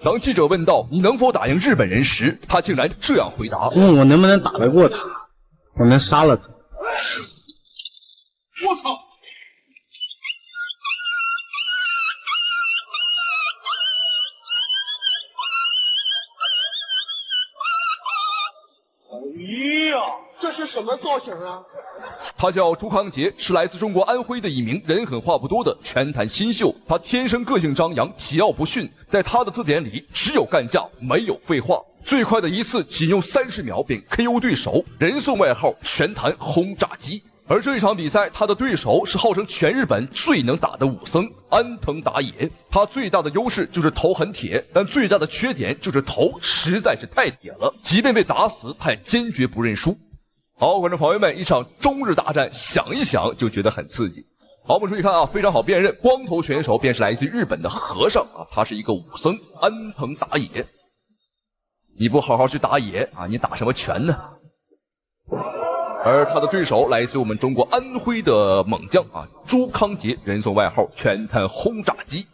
當記者問到你能否打贏日本人時，他竟然這樣回答：問我能不能打得過他，我能殺了他。我操！哎呀，這是什麼造型啊？他叫朱康杰，是來自中國安徽的一名人狠話不多的拳壇新秀。他天生個性張揚，桀驁不馴，在他的字典裡只有幹架，沒有廢話。最快的一次僅用30秒便 KO 對手，人送外號拳壇轟炸機。而這一場比賽，他的對手是號稱全日本最能打的武僧安藤打野。他最大的優勢就是頭很鐵，但最大的缺點就是頭實在是太鐵了，即便被打死，他也堅決不認輸。好，觀眾朋友們，一場中日大戰，想一想就覺得很刺激。好，我们注意看啊，非常好辨認，光头选手便是来自于日本的和尚啊，他是一個武僧安藤打野。你不好好去打野啊，你打什麼拳呢？而他的對手來自我們中國安徽的猛將啊，朱康杰，人送外號拳壇轟炸機。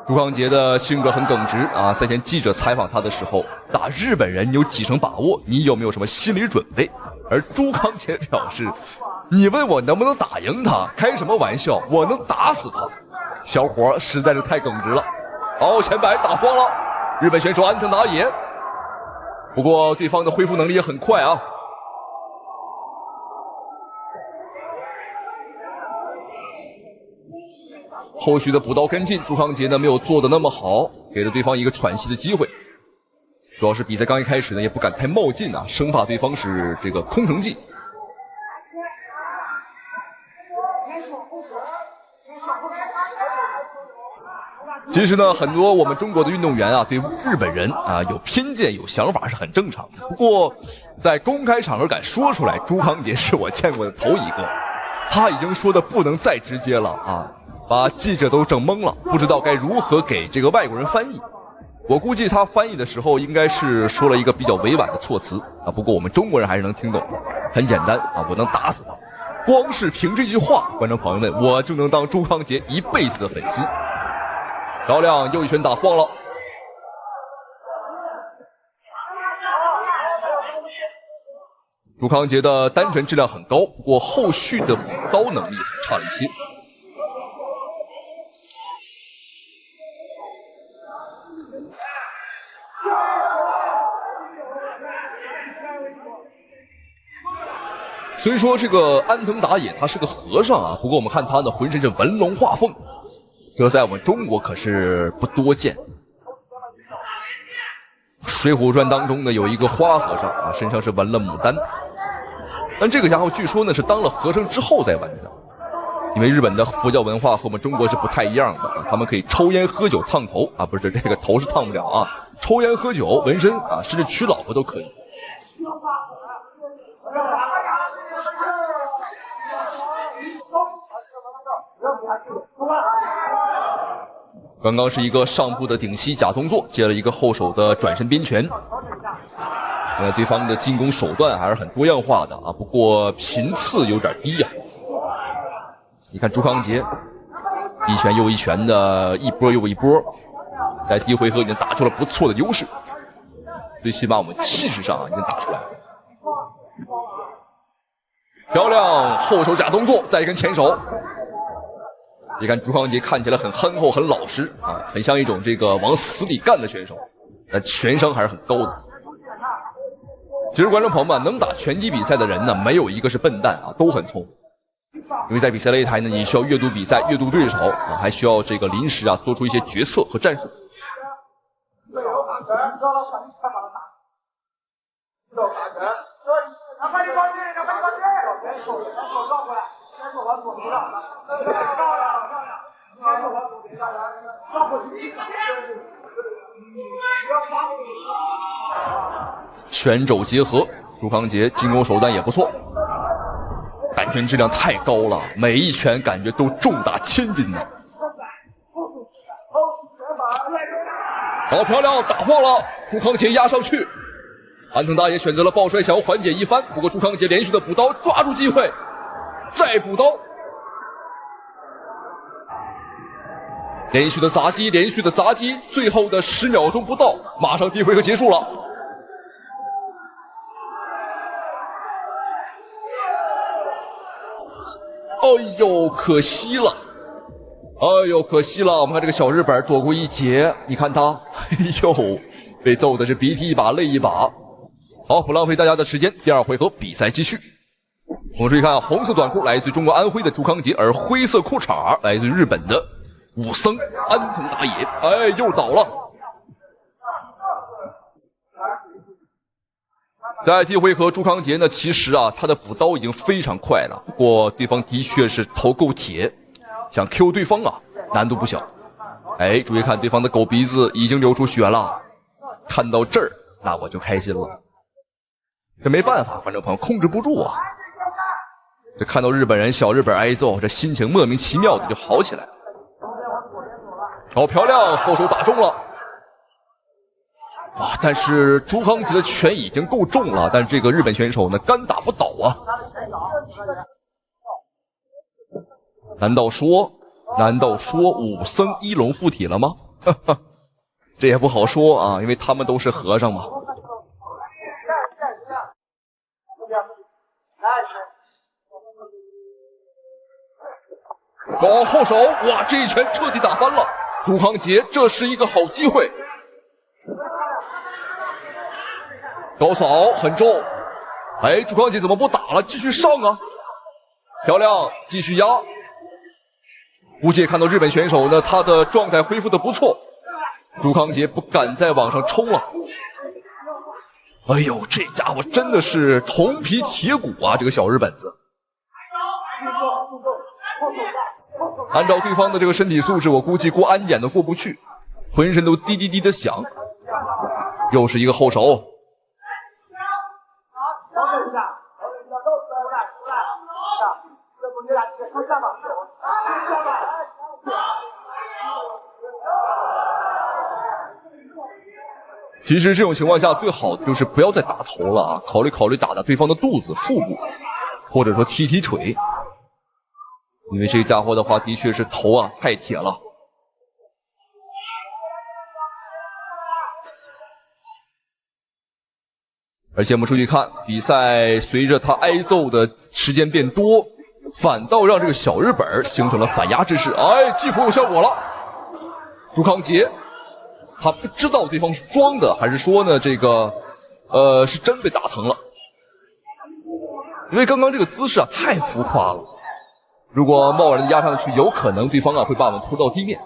朱康杰的性格很耿直啊，賽前記者採訪他的時候，打日本人你有幾成把握？你有沒有什麼心理準備？而朱康杰表示，你問我能不能打贏他，開什麼玩笑，我能打死他。小伙實在是太耿直了。好，前擺打慌了，日本選手安藤打野。不過對方的恢復能力也很快啊。後續的補刀跟進，朱康杰呢沒有做得那麼好，給了對方一個喘息的機會。主要是比賽剛一開始呢，也不敢太冒進啊，生怕對方是這個空城計。其實呢，很多我們中國的運動員啊，對日本人啊有偏見、有想法是很正常的。不過，在公開場合敢說出來，朱康杰是我見過的頭一個。他已經說的不能再直接了啊，把記者都整懵了，不知道該如何給這個外國人翻譯。我估計他翻譯的時候應該是說了一個比較委婉的措辭啊。不過我們中國人還是能聽懂的，很簡單啊，我能打死他。光是憑這句話，觀眾朋友們，我就能當朱康杰一輩子的粉絲。漂亮，又一拳打晃了。朱康杰的單拳質量很高，不過後續的補刀能力差了一些。虽說這個安藤打野他是個和尚啊，不過我們看他的渾身是紋龍畫鳳。這在我們中國可是不多見。《水滸傳》當中呢，有一個花和尚啊，身上是紋了牡丹，但這個家伙據說呢是當了和尚之後再紋的。因為日本的佛教文化和我們中國是不太一樣的啊，他們可以抽煙喝酒燙頭啊，不是這個頭是燙不了啊，抽煙喝酒紋身啊，甚至娶老婆都可以。剛剛是一個上部的頂膝假動作，接了一個後手的轉身邊拳。對方的進攻手段還是很多樣化的啊，不過頻次有點低啊。你看朱康杰一拳又一拳的，一波又一波，在第一回合已經打出了不錯的優勢，最起碼我們氣勢上已經打出來了。漂亮，後手假動作，再一根前手。你看朱康杰看起來很憨厚很老實啊，很像一種這個往死裡幹的選手，但拳商還是很高的。其實觀眾朋友們，能打拳擊比賽的人呢，沒有一個是笨蛋啊，都很聰明。因為在比賽擂台呢，你需要閱讀比賽，閱讀對手啊，還需要這個臨時啊做出一些決策和戰術。拳肘結合，朱康杰進攻手段也不錯，单拳質量太高了，每一拳感覺都重達千斤呢。好漂亮，打晃了，朱康杰壓上去，安藤大爺選擇了抱摔，想要緩解一番，不過朱康杰連續的補刀，抓住機會，再補刀。連續的砸擊，連續的砸擊，最後的10秒鐘不到，馬上第一回合結束了。哎呦，可惜了！哎呦，可惜了！我们看这个小日本躲过一劫，你看他，哎呦，被揍的是鼻涕一把淚一把。好，不浪費大家的時間，第二回合比賽繼續。我們注意看，紅色短褲來自中國安徽的朱康杰，而灰色褲衩來自日本的武僧安藤打野。哎，又倒了。在第一回合，朱康杰呢，其實啊，他的補刀已經非常快了，不過對方的確是頭夠鐵，想 Q 對方啊，難度不小。哎，注意看對方的狗鼻子已經流出血了，看到這兒，那我就開心了。這沒辦法，觀眾朋友控制不住啊。這看到日本人小日本挨揍，這心情莫名其妙的就好起來了。好漂亮，後手打中了。哇！但是朱康杰的拳已經夠重了，但是這個日本選手呢，幹打不倒啊。難道說武僧一龍附體了嗎？哈哈，這也不好說啊，因為他們都是和尚嘛。搞後手，哇！這一拳徹底打翻了朱康杰，這是一個好機會。高掃很重，哎，朱康杰怎麼不打了？繼續上啊！漂亮，繼續壓。估計也看到日本選手呢，他的狀態恢復得不錯，朱康杰不敢再往上衝了。哎呦，這家伙真的是銅皮鐵骨啊！這個小日本子。按照對方的這個身體素質，我估計過安檢都過不去，渾身都滴滴滴的響。又是一個後手。其實這種情況下，最好的就是不要再打頭了啊，考慮打對方的肚子、腹部，或者說踢腿。因為這家伙的話，的確是頭啊太鐵了。而且我們注意看，比賽隨着他挨揍的時間變多，反倒讓這個小日本形成了反壓之勢。哎，技術有效果了。朱康杰，他不知道對方是裝的，還是說呢這個是真被打疼了。因為剛剛這個姿勢啊太浮誇了。如果貿然的壓上去，有可能對方啊會把我們拖到地面。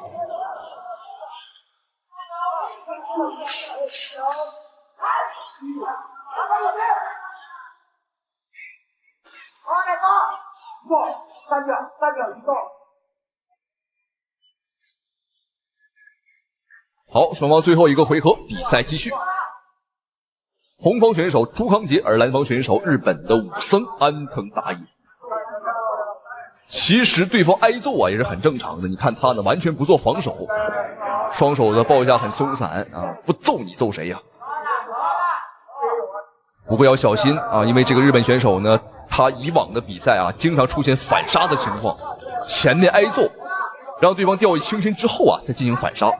好，雙方最後一個回合，比賽繼續。紅方選手朱康杰，而藍方選手日本的武僧安藤打野。其實對方挨揍啊也是很正常的，你看他呢完全不做防守，雙手的抱一下很鬆散啊，不揍你揍誰呀？不過要小心啊，因為這個日本選手呢，他以往的比賽啊經常出現反殺的情況，前面挨揍，讓對方掉以輕心之後啊再進行反殺，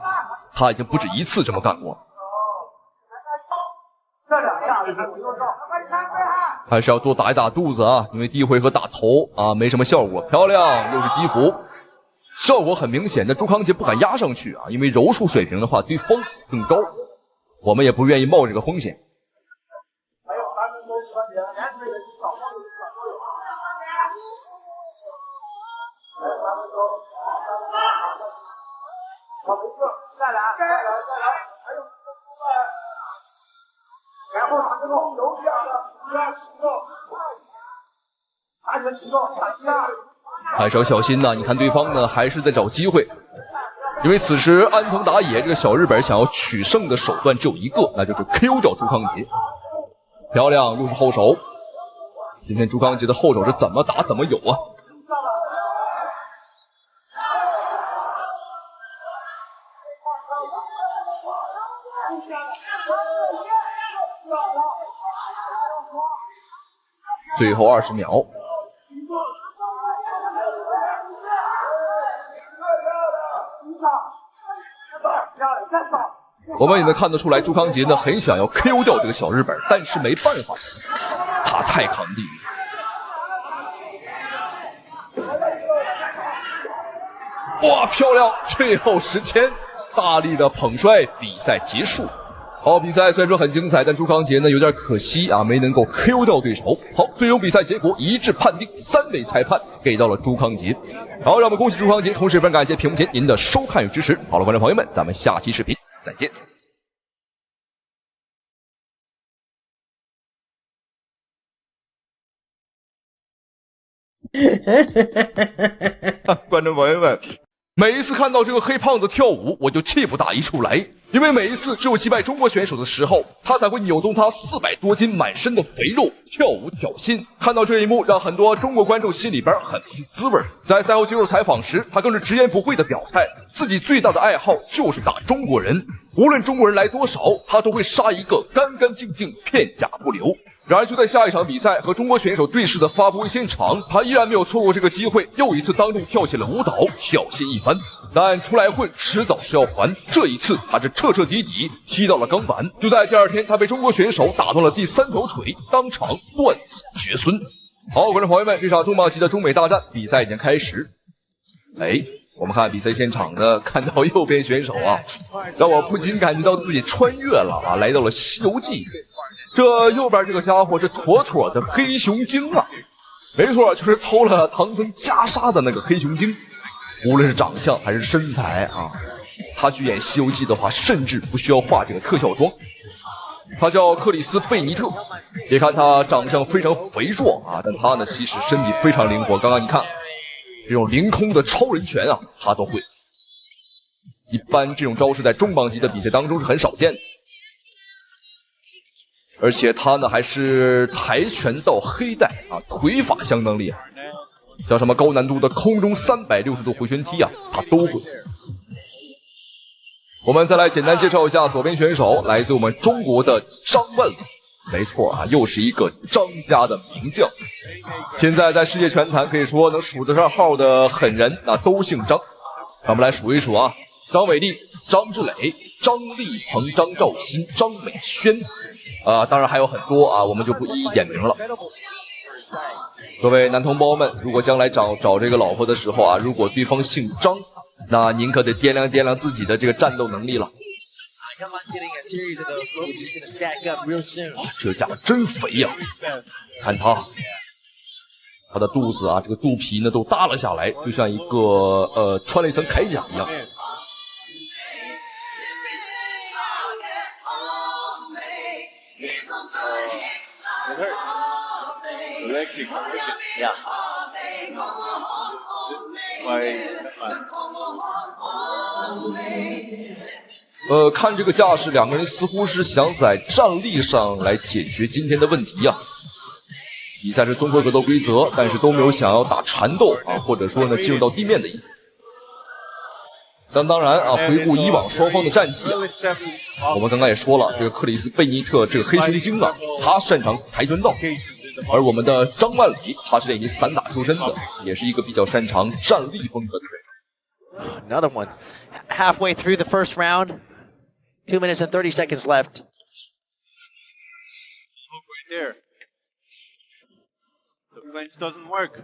他已經不止一次這麼幹過。還是要多打一打肚子啊，因為第一回合打頭啊沒什麼效果。漂亮，又是擊服，效果很明顯的朱康杰不敢壓上去啊，因為柔術水平的話對方更高，我們也不願意冒這個風險。還是要小心吶！你看對方呢，還是在找機會，因為此時安藤打野這個小日本想要取勝的手段只有一個，那就是 KO 掉朱康杰。漂亮，又是後手。今天朱康杰的後手是怎麼打怎麼有啊！最後20秒。我们也能看得出来，朱康杰呢很想要 KO 掉这个小日本，但是没办法，他太扛劲了。哇，漂亮！最后时间，大力的捧摔，比赛结束。好，比赛虽然说很精彩，但朱康杰呢有点可惜啊，没能够 KO 掉对手。好，最终比赛結果一致判定，3位裁判給到了朱康杰。好，讓我們恭喜朱康杰，同時非常感謝屏幕前您的收看與支持。好了，觀眾朋友們，咱們下期視頻再見。觀眾朋友們，每一次看到這個黑胖子跳舞，我就氣不打一處來。因為每一次只有擊敗中國選手的時候，他才會扭動他400多斤滿身的肥肉跳舞挑釁。看到這一幕，讓很多中國觀眾心裡邊很不是滋味。在賽後接受採訪時，他更是直言不諱的表態，自己最大的愛好就是打中國人，無論中國人來多少，他都會殺一個乾乾淨淨，片甲不留。然而就在下一場比賽和中國選手對視的發布會現場，他依然沒有錯過這個機會，又一次當眾跳起了舞蹈，挑釁一番。但出來混遲早是要還，這一次他是徹徹底底踢到了鋼板。就在第二天，他被中國選手打斷了第3條腿，當場斷子絕孫。好，觀眾朋友們，這場重磅級的中美大戰比賽已經開始。我們看比賽現場呢，看到右邊選手啊，讓我不禁感覺到自己穿越了啊，來到了《西遊記》。這右邊這個家伙是妥妥的黑熊精啊，沒錯，就是偷了唐僧袈裟的那個黑熊精。無論是長相還是身材啊，他去演《西遊記》的話，甚至不需要化這個特效妝。他叫克里斯·貝尼特，別看他長相非常肥壯啊，但他呢其實身體非常靈活。剛剛你看這種凌空的超人拳啊，他都會。一般這種招式在重磅級的比賽當中是很少見的。而且他呢還是跆拳道黑帶啊，腿法相當厲害，像什麼高難度的空中360度回旋踢啊，他都會。我們再來簡單介紹一下左邊選手，來自我們中國的張萬里。沒錯啊，又是一個張家的名將。現在在世界拳壇可以說能數得上號的狠人，那都姓張。咱們來數一數啊，張偉麗、張志磊、張立鵬、張兆新、張美軒。當然還有很多啊，我們就不一一點名了。各位男同胞們，如果將來找這個老婆的時候啊，如果對方姓張，那您可得掂量掂量自己的這個戰鬥能力了。哇，這家伙真肥呀！看他的肚子啊，這個肚皮呢都耷了下來，就像一個穿了一層鎧甲一樣。看這個架勢，兩個人似乎是想在戰力上來解決今天的問題啊。比賽是綜合格鬥規則，但是都沒有想要打纏鬥啊，或者說呢進入到地面的意思。但當然啊，回顧以往雙方的戰績啊，我們剛剛也說了，這個克里斯貝尼特這個黑熊精啊，他擅長跆拳道。而我們的張萬里，他是練習散打出身的，也是一個比較擅長戰力風格的人。Another one. Halfway through the first round, 2 minutes and 30 seconds left. Look right there. The clinch doesn't work.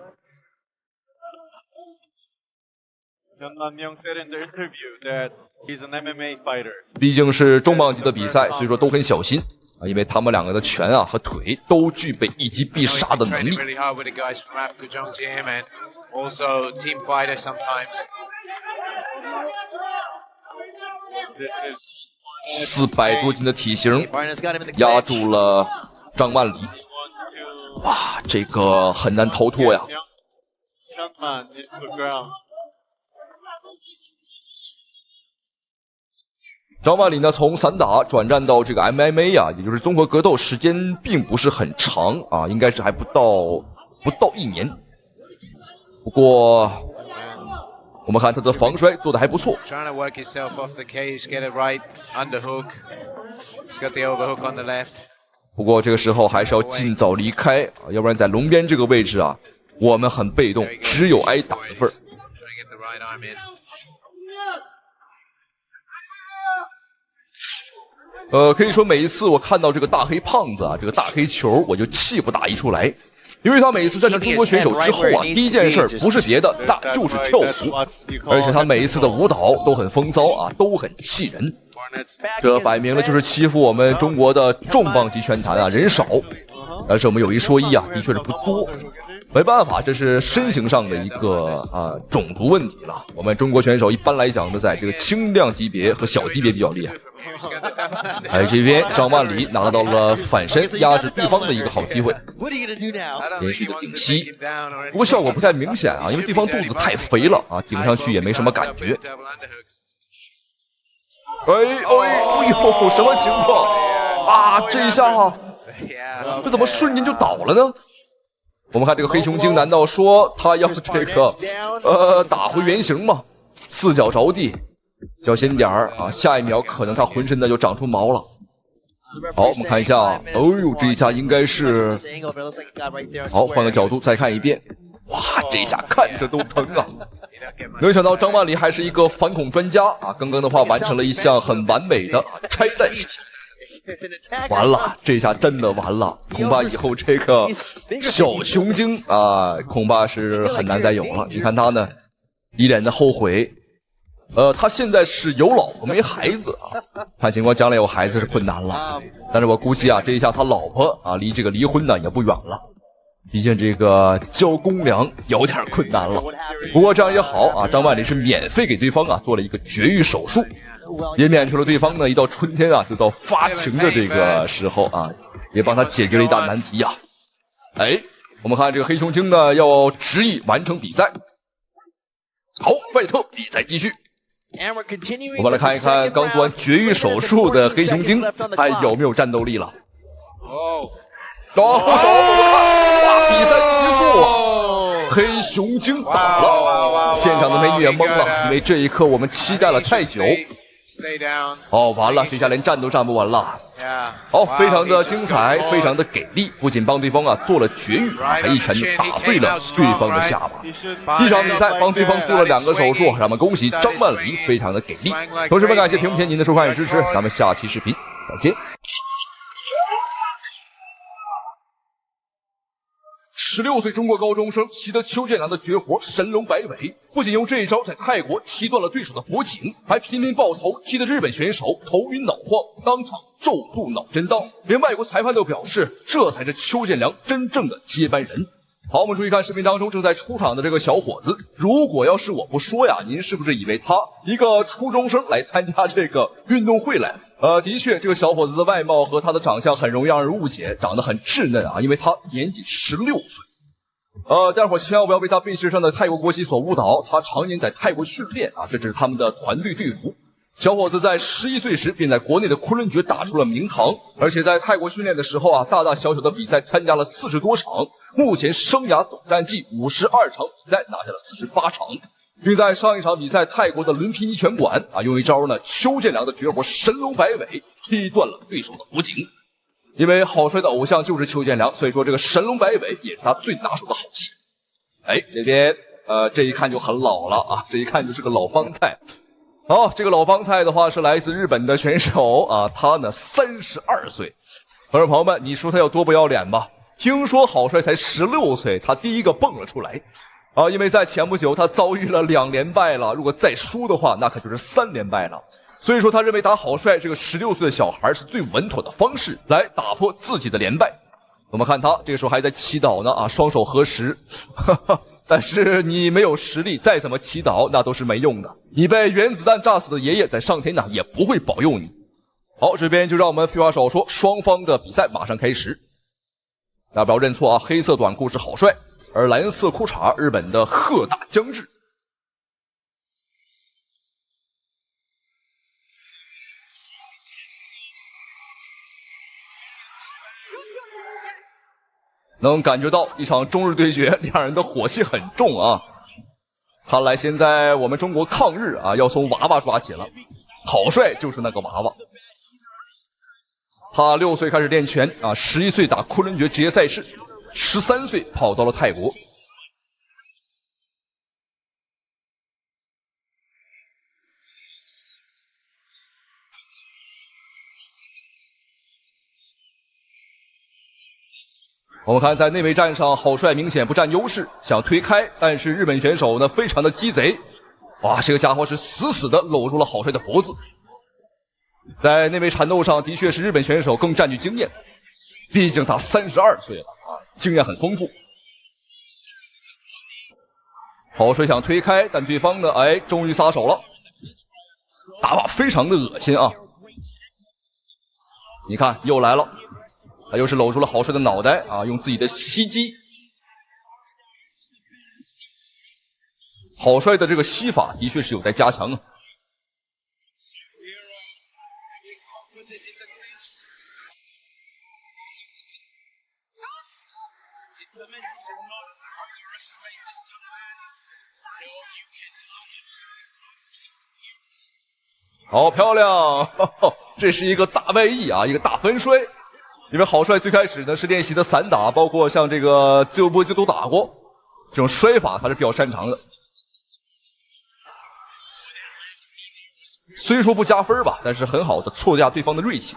Hyun Man Myung said in the interview that he's an MMA fighter. 畢竟是重磅級的比賽，所以說都很小心。因為他們兩個的拳啊和腿都具備一擊必殺的能力。400多斤的體型壓住了張萬里，哇，這個很難逃脫呀。張萬里呢，從散打轉戰到這個 MMA 啊，也就是綜合格鬥，時間並不是很長啊，應該是還不到1年。不過，我們看他的防摔做得還不錯。不過這個時候還是要盡早離開啊，要不然在龍邊這個位置啊，我們很被動，只有挨打的份兒。可以說每一次我看到这个大黑胖子啊，这个大黑球，我就气不打一处来。因为他每一次战胜中国选手之後啊，第一件事不是別的，那就是跳舞，而且他每一次的舞蹈都很風騷啊，都很氣人。這擺明了就是欺負我們中國的重磅級拳壇啊，人少，但是我們有一說一啊，的確是不多。沒辦法，這是身形上的一個種族問題了。我們中國選手一般來講呢，在這個輕量級別和小級別比較厲害。哎，這邊張萬里拿到了反身壓制對方的一個好機會，連續的頂膝，不過效果不太明顯啊，因為對方肚子太肥了啊，頂上去也沒什麼感覺。哎呦，什麼情況啊？這一下啊，這怎麼瞬間就倒了呢？我們看這個黑熊精，難道說他要這個打回原形嗎？四腳着地，小心點兒啊！下一秒可能他渾身的就長出毛了。好，我們看一下，哦呦，這一下應該是好，換個角度再看一遍。哇，這一下看着都疼啊！沒有想到張萬里還是一個反恐專家啊！剛剛的話完成了一項很完美的拆彈式。完了，這下真的完了，恐怕以後這個小熊精啊，恐怕是很難再有了。你看他呢，一臉的後悔。他現在是有老婆沒孩子啊，看情況將來有孩子是困難了。但是我估計啊，這一下他老婆啊，離這個離婚呢也不遠了。畢竟這個交公糧有點困難了。不過這樣也好啊，張萬里是免費給對方啊做了一個絕育手術。也免除了對方呢一到春天啊就到發情的這個時候啊，也幫他解決了一大難題呀。哎，我們看這個黑熊精呢要執意完成比賽。好，費特，比賽繼續。我們來看一看剛做完絕育手術的黑熊精還有沒有戰鬥力了。哇，比賽結束啊，黑熊精倒了，現場的美女也懵了，因為這一刻我們期待了太久。哦，完了，這下連站都站不穩了。好，非常的精彩，非常的給力，不僅幫對方啊做了絕育，還一拳打碎了對方的下巴。一場比賽幫對方做了2個手術，讓我們恭喜張萬里，非常的給力。同時，感謝屏幕前您的收看與支持，咱們下期視頻再見。16歲中國高中生習得邱建良的絕活神龍擺尾，不僅用這一招在泰國踢斷了對手的脖頸，還頻頻爆頭，踢得日本選手頭暈腦晃，當場重度腦震盪。連外國裁判都表示，這才是邱建良真正的接班人。好，我們注意看視頻當中正在出場的這個小伙子，如果要是我不說呀，您是不是以為他一個初中生來參加這個運動會來？的確，這個小伙子的外貌和他的長相很容易讓人誤解，長得很稚嫩啊，因為他年紀16歲。大夥千萬不要被他背心上的泰國國旗所誤導，他常年在泰國訓練啊，這只是他們的團隊隊服。小伙子在11歲時便在國內的崑崙決打出了名堂，而且在泰國訓練的時候啊，大大小小的比賽參加了40多場，目前生涯總戰績52場比賽拿下了48場，並在上一場比賽泰國的倫皮尼拳館啊，用一招呢邱建良的絕活神龍擺尾踢斷了對手的脖頸。因為好帥的偶像就是邱建良，所以說這個神龍擺尾也是他最拿手的好戲。哎，這邊這一看就很老了啊，這一看就是個老幫菜。好，這個老幫菜的話是來自日本的選手啊，他呢32歲。朋友們，你說他有多不要臉吧？聽說好帥才16歲，他第一個蹦了出來啊，因為在前不久他遭遇了2連敗了，如果再輸的話，那可就是3連敗了。所以說他認為打好帥這個16歲的小孩是最穩妥的方式來打破自己的連敗。我們看他這個時候還在祈禱呢啊，雙手合十。但是你沒有實力，再怎麼祈禱那都是沒用的。你被原子彈炸死的爺爺在上天呢也不會保佑你。好，這邊就讓我們廢話少說，雙方的比賽馬上開始。大家不要認錯啊，黑色短褲是好帥，而藍色褲衩日本的鶴大將至。能感覺到一場中日對決，兩人的火氣很重啊！看來現在我們中國抗日啊，要從娃娃抓起了。好帥就是那個娃娃。他6歲開始練拳啊，11歲打崑崙決職業賽事，13歲跑到了泰國。我们看在內衛戰上，郝帥明顯不佔優勢，想推開，但是日本選手呢非常的雞賊，哇，這個家伙是死死的摟住了郝帥的脖子。在內衛纏鬥上的確是日本選手更佔據經驗，畢竟他32歲了啊，經驗很豐富。郝帥想推開，但對方呢，哎，終於撒手了，打法非常的惡心啊！你看又來了。他又是摟住了郝帥的腦袋啊，用自己的膝擊。郝帥的這個膝法的確是有待加強啊。好漂亮，呵呵，這是一個大外翼啊，一個大分摔。因為郝帥最開始呢是練習的散打，包括像這個自由搏擊都打過，這種摔法他是比較擅長的。雖說不加分吧，但是很好的挫架對方的銳氣。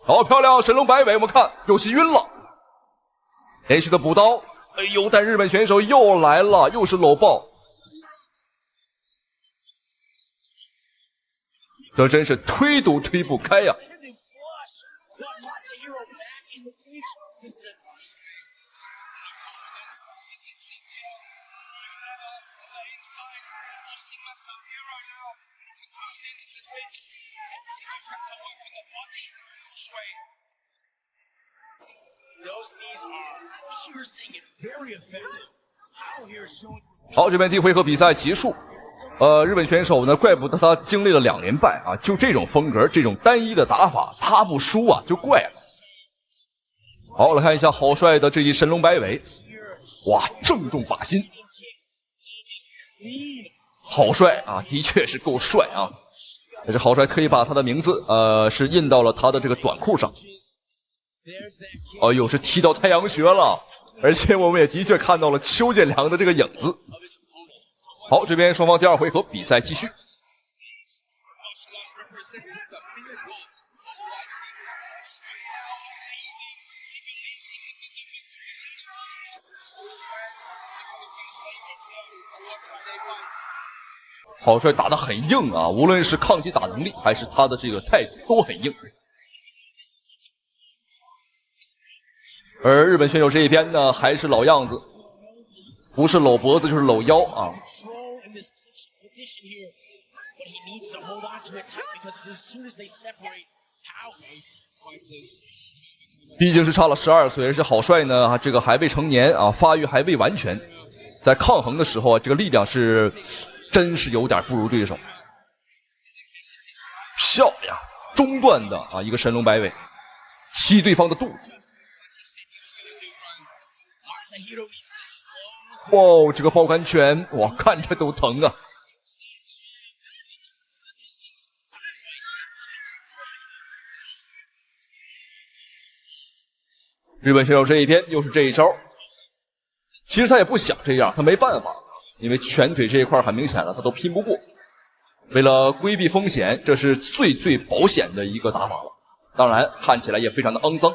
好漂亮，神龍擺尾，我們看有些暈了，連續的補刀。哎呦！但日本選手又來了，又是摟抱，這真是推都推不開呀！好，這邊第一回合比賽結束。日本選手呢，怪不得他經歷了2連敗啊！就這種風格，這種單一的打法，他不輸啊，就怪了。好，來看一下郝帥的這一神龍擺尾，哇，正中靶心。郝帥啊，的確是夠帥啊！但是郝帥特意把他的名字是印到了他的這個短褲上。哎呦，是踢到太陽穴了，而且我們也的確看到了邱建良的這個影子。好，這邊雙方第2回合比賽繼續。郝帥打得很硬啊，無論是抗擊打能力還是他的這個態度都很硬。而日本選手這一邊呢，還是老樣子，不是摟脖子就是摟腰啊。畢竟是差了12歲，而且郝帥呢，這個還未成年啊，發育還未完全，在抗衡的時候啊，這個力量是真是有點不如對手。漂亮，中段的啊，一個神龍擺尾，踢對方的肚子。哇，這個爆桿拳，哇，看着都疼啊！日本選手這一邊又是這一招，其實他也不想這樣，他沒辦法，因為拳腿這一塊很明顯了，他都拼不過。為了規避風險，這是最保險的一個打法了。當然，看起來也非常的骯髒。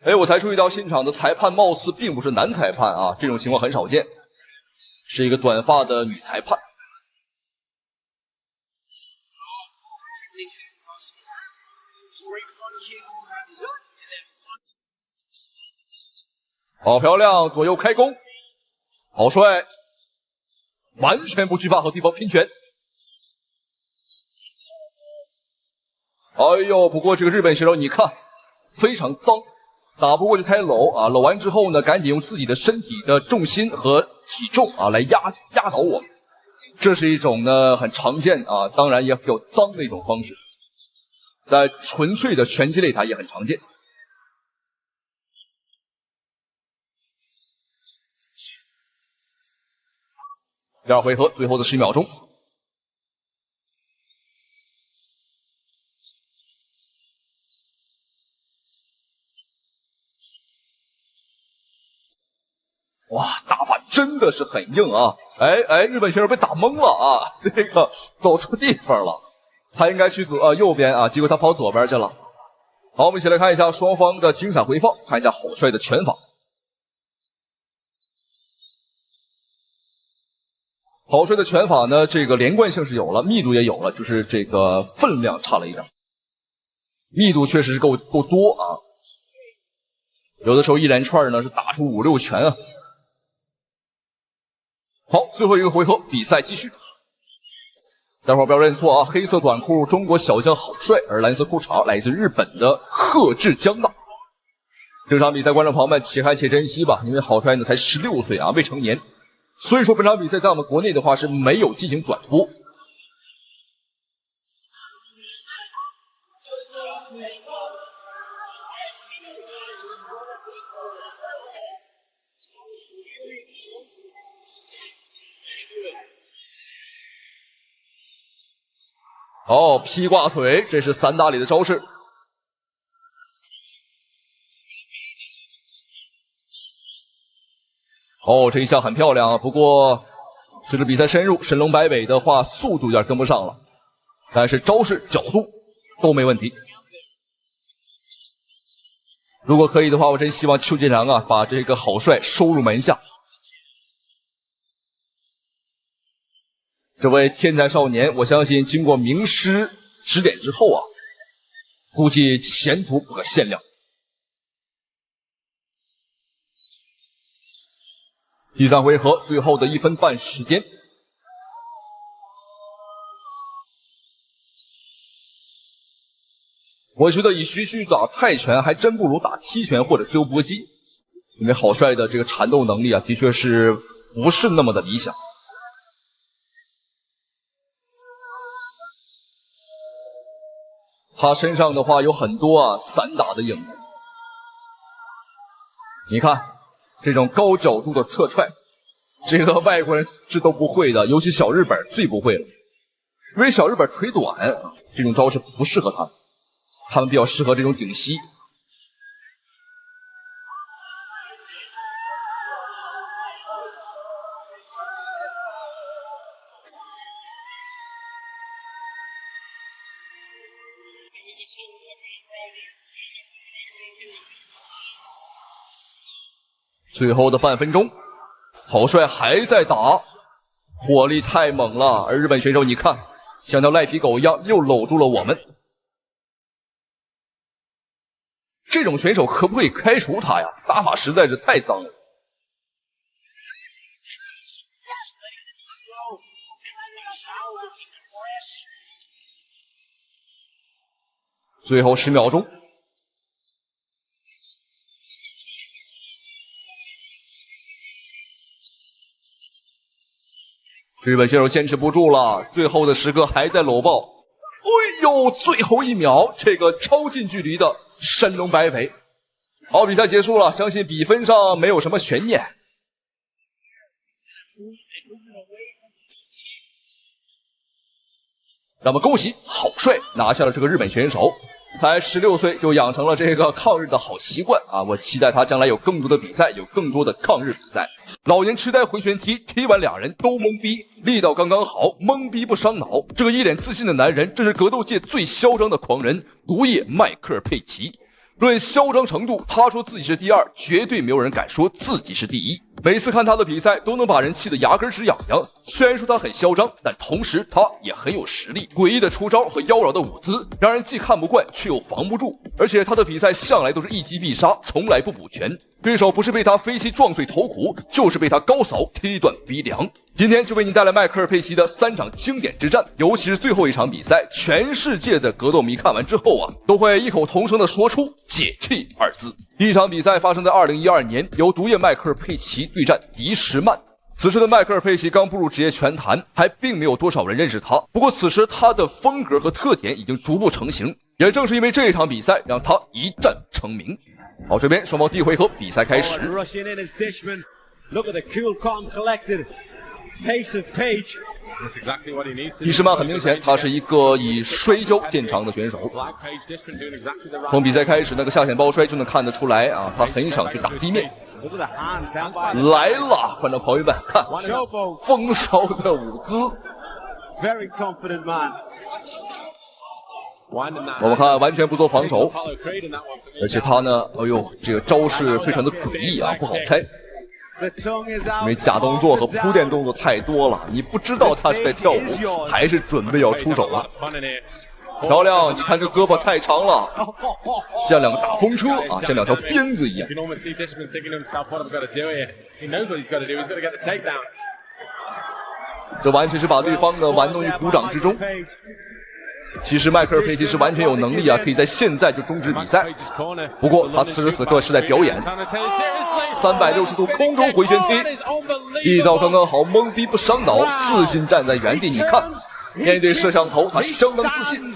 哎，我才注意到現場的裁判貌似並不是男裁判啊，這種情況很少見，是一個短髮的女裁判。好漂亮，左右開弓，好帥，完全不懼怕和對方拼拳。哎呦，不過這個日本選手你看，非常髒。打不過就開摟啊，摟完之後呢，趕緊用自己的身體的重心和體重啊來壓倒我們，這是一種呢很常見啊，當然也比較髒的一種方式，在純粹的拳擊擂台也很常見。第2回合最後的10秒鐘，哇，打法真的是很硬啊！哎，日本选手被打懵了啊，这个走错地方了，他应该去右边啊，结果他跑左边去了。好，我们一起来看一下双方的精彩回放，看一下郝帅的拳法。郝帅的拳法呢，这个连贯性是有了，密度也有了，就是这个分量差了一点，密度确实是够多啊。有的时候一连串呢是打出5、6拳啊。好，最後一個回合，比賽繼續。待會兒不要認錯啊，黑色短褲中國小將郝帥，而藍色褲衩來自日本的賀智江大。這場比賽觀眾朋友們且看且珍惜吧，因為郝帥呢才16歲啊，未成年，所以說本場比賽在我們國內的話是沒有進行轉播。哦，劈掛腿，這是三大里的招式。哦，這一下很漂亮啊，不過隨着比賽深入，神龍擺尾的話速度有點跟不上了，但是招式角度都沒問題。如果可以的話，我真希望邱建良啊把這個郝帥收入門下。這位天才少年，我相信經過名師指點之後啊，估計前途不可限量。第三回合最後的1分半時間，我覺得以徐旭打泰拳還真不如打踢拳或者自由搏擊，因為郝帥的這個纏鬥能力啊，的確是不是那麼的理想。他身上的話有很多啊散打的影子，你看這種高角度的側踹，這個外國人是都不會的，尤其小日本最不會了，因為小日本腿短，這種招式不適合他們，他們比較適合這種頂膝。最後的半分鐘，郝帥還在打，火力太猛了。而日本選手，你看，像條賴皮狗一樣，又摟住了我們。這種選手可不可以開除他呀？打法實在是太髒了。最後10秒鐘。日本選手堅持不住了，最後的時刻還在摟抱。哎呦，最後1秒，這個超近距離的神龍擺尾。好，比賽結束了，相信比分上沒有什麼懸念。那麼恭喜郝帥拿下了這個日本選手，才16歲就養成了這個抗日的好習慣啊！我期待他將來有更多的比賽，有更多的抗日比賽。老年痴呆回旋踢，踢完倆人都懵逼，力道剛剛好，懵逼不傷腦。這個一臉自信的男人，這是格鬥界最囂張的狂人——毒液邁克爾佩奇。論囂張程度，他說自己是第2，絕對沒有人敢說自己是第1。每次看他的比賽，都能把人氣得牙根直癢癢。雖然說他很囂張，但同時他也很有實力。詭異的出招和妖嬈的舞姿，讓人既看不慣，卻又防不住。而且他的比賽向來都是一擊必殺，從來不補拳。對手不是被他飛膝撞碎頭骨，就是被他高掃踢斷鼻梁。今天就為你帶來邁克爾佩奇的3場經典之戰，尤其是最後一場比賽，全世界的格鬥迷看完之後啊，都會異口同聲地說出解氣2字。第一場比賽發生在2012年，由毒液邁克爾佩奇對戰迪什曼。此時的邁克爾佩奇剛步入職業拳壇，還並沒有多少人認識他。不過此時他的風格和特點已經逐步成型，也正是因為這一場比賽，讓他一戰成名。好，這邊雙方第一回合比賽開始。迪什曼很明顯，他是一個以摔跤見長的選手。從比賽開始那個下潛包摔就能看得出來啊，他很想去打地面。来了，觀眾朋友們，看風騷的舞姿。Very confident man. 我們看完全不做防守，而且他呢，哎呦，這個招式非常的詭異啊，不好猜，因為假動作和鋪墊動作太多了，你不知道他是在跳舞還是準備要出手了。漂亮，你看這胳膊太長了，像兩個大風車啊，像兩條鞭子一樣。這完全是把對方呢玩弄於股掌之中。其實邁克爾·佩奇是完全有能力啊，可以在現在就終止比賽。不過他此時此刻是在表演，360度空中回旋踢，力道剛剛好，懵逼不傷腦，自信站在原地。你看，面對攝像頭，他相當自信。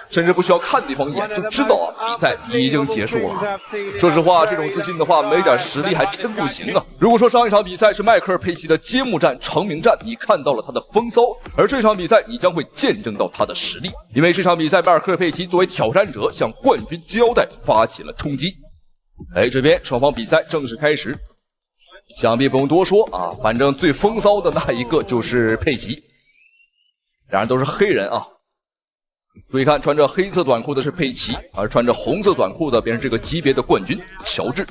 甚至不需要看對方一眼就知道比賽已經結束了。說實話，這種自信的話，沒點實力還真不行啊。如果說上一場比賽是邁克爾·佩奇的揭幕戰、成名戰，你看到了他的風騷，而這場比賽你將會見證到他的實力。因為這場比賽，邁克爾·佩奇作為挑戰者向冠軍金腰帶發起了衝擊。這邊雙方比賽正式開始，想必不用多說啊，反正最風騷的那一個就是佩奇，两人都是黑人啊。注意看，穿着黑色短褲的是佩奇，而穿着紅色短褲的便是這個級別的冠軍喬治。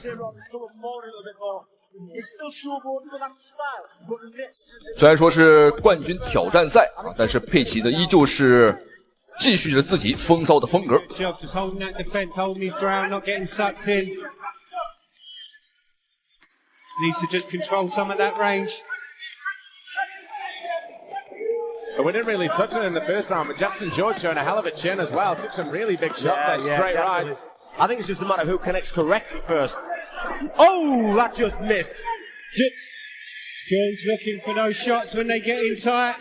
雖然說是冠軍挑戰賽啊，但是佩奇呢依舊是繼續着自己風騷的風格。We didn't really touch it in the first round, but Jackson George showing a hell of a chin as well. Took some really big shots there, straight rights. I think it's just a matter of who connects correctly first. Oh, that just missed. George looking for those shots when they get in tight.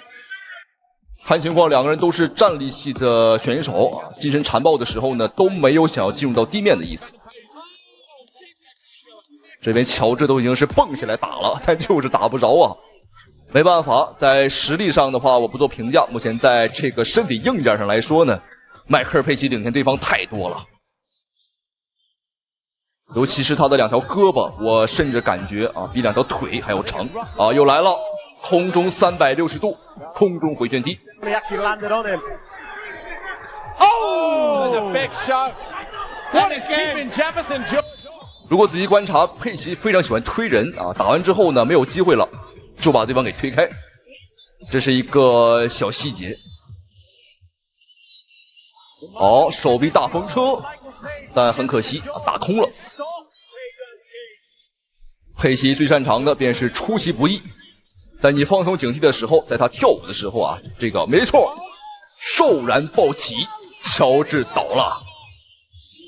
看情况，两个人都是站立系的選手啊，近身殘暴的時候呢，都沒有想要進入到地面的意思。這邊喬治都已經是蹦起來打了，但就是打不着啊。沒辦法，在實力上的話，我不做評價。目前在這個身體硬件上來說呢，邁克爾·佩奇領先對方太多了。尤其是他的兩條胳膊，我甚至感覺啊，比兩條腿還要長啊！又來了，空中360度，空中回旋踢。如果仔細觀察，佩奇非常喜歡推人啊，打完之後呢，沒有機會了。就把對方給推開，這是一個小細節。好，手臂大風車，但很可惜啊，打空了。佩奇最擅長的便是出其不意，在你放鬆警惕的時候，在他跳舞的時候啊，這個沒錯，倏然暴起，喬治倒了。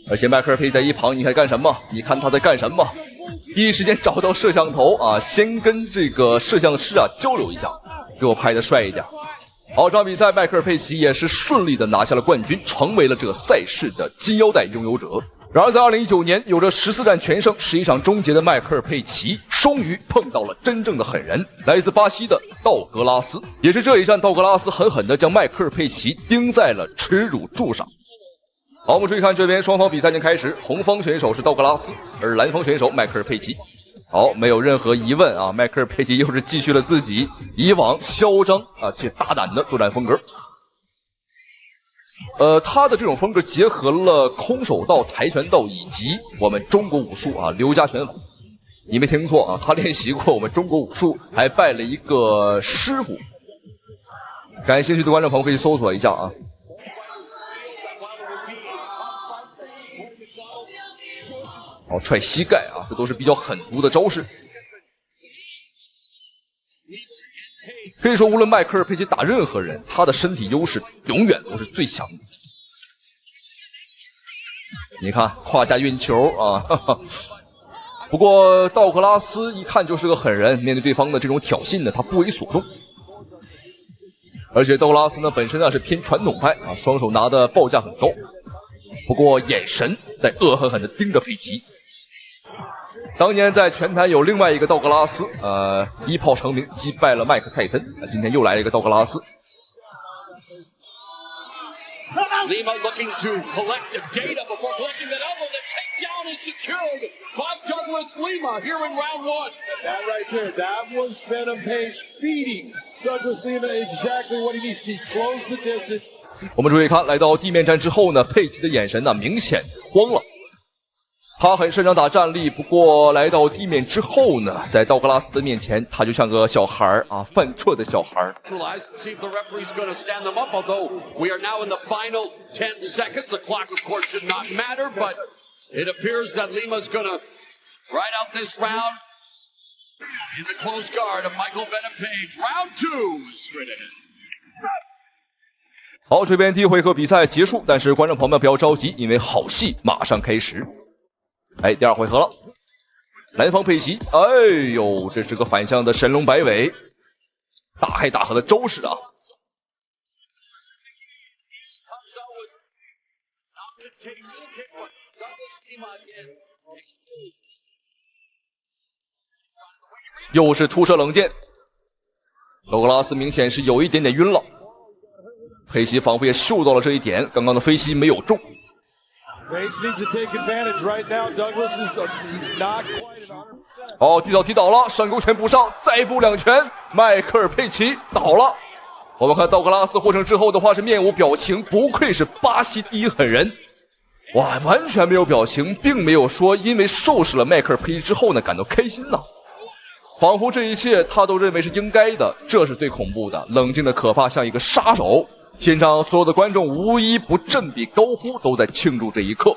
而且邁克爾·佩奇在一旁，你看幹什麼？你看他在幹什麼？第一時間找到攝像頭啊，先跟這個攝像師啊交流一下，給我拍的帥一點。好，這場比賽邁克爾·佩奇也是順利的拿下了冠軍，成為了這個賽事的金腰帶擁有者。然而在2019年，有着14戰全勝、11場終結的邁克爾·佩奇，終於碰到了真正的狠人，來自巴西的道格拉斯。也是這一戰，道格拉斯狠狠地將邁克爾·佩奇釘在了恥辱柱上。好，我們注意看這邊雙方比賽已經開始，紅方選手是道格拉斯，而藍方選手邁克爾·佩奇。好，沒有任何疑問啊，邁克爾·佩奇又是繼續了自己以往囂張啊且大膽的作戰風格。他的這種風格結合了空手道、跆拳道以及我們中國武術啊，劉家拳法。你沒聽錯啊，他練習過我們中國武術，還拜了一個師傅。感興趣的觀眾朋友可以搜索一下啊。好，踹膝蓋啊，這都是比較狠毒的招式。可以說，無論邁克爾·佩奇打任何人，他的身體優勢永遠都是最強的。你看，胯下運球啊，哈哈。不過道格拉斯一看就是個狠人，面對對方的這種挑釁呢，他不為所動。而且道格拉斯呢本身呢是偏傳統派啊，雙手拿的報價很高，不過眼神在惡狠狠地盯着佩奇。當年在拳壇有另外一個道格拉斯，一炮成名，擊敗了麥克泰森。今天又來了一個道格拉斯。Lima looking to collect the data before collecting the elbow that takes Down is secured by Douglas Lima here in round 1. That right there, that was Venom Page feeding Douglas Lima exactly what he needs. He closed the distance. 我们注意看，来到地面战之后呢，佩奇的眼神呢明显慌了。他很擅长打站立，不过来到地面之后呢，在道格拉斯的面前，他就像个小孩啊，犯错的小孩。See if the referee's going to stand them up, although we are now in the final 10 seconds. The clock, of course, should not matter, but it appears that Lima's going to ride out this round in the close guard of Michael Venom Page. Round 2 is straight ahead. 好，这边第一回合比赛结束，但是观众朋友们不要着急，因为好戏马上開始。哎，第二回合了，蓝方佩奇，哎呦，這是個反向的神龍擺尾，大黑大合的招式啊！又是突射冷箭，道格拉斯明顯是有一點點暈了。佩奇仿佛也嗅到了這一點，剛剛的飛膝沒有中。Page needs to take advantage right now. Douglas he's not quite at 100%. 哦，踢倒了，上勾拳補上，再補兩拳，邁克爾佩奇倒了。我們看道格拉斯獲勝之後的話是面無表情，不愧是巴西第一狠人，哇，完全沒有表情，並沒有說因為收拾了邁克爾佩奇之後呢感到開心呢。仿佛這一切他都認為是應該的，這是最恐怖的，冷靜的可怕，像一個殺手。現場所有的觀眾無一不振臂高呼，都在慶祝這一刻。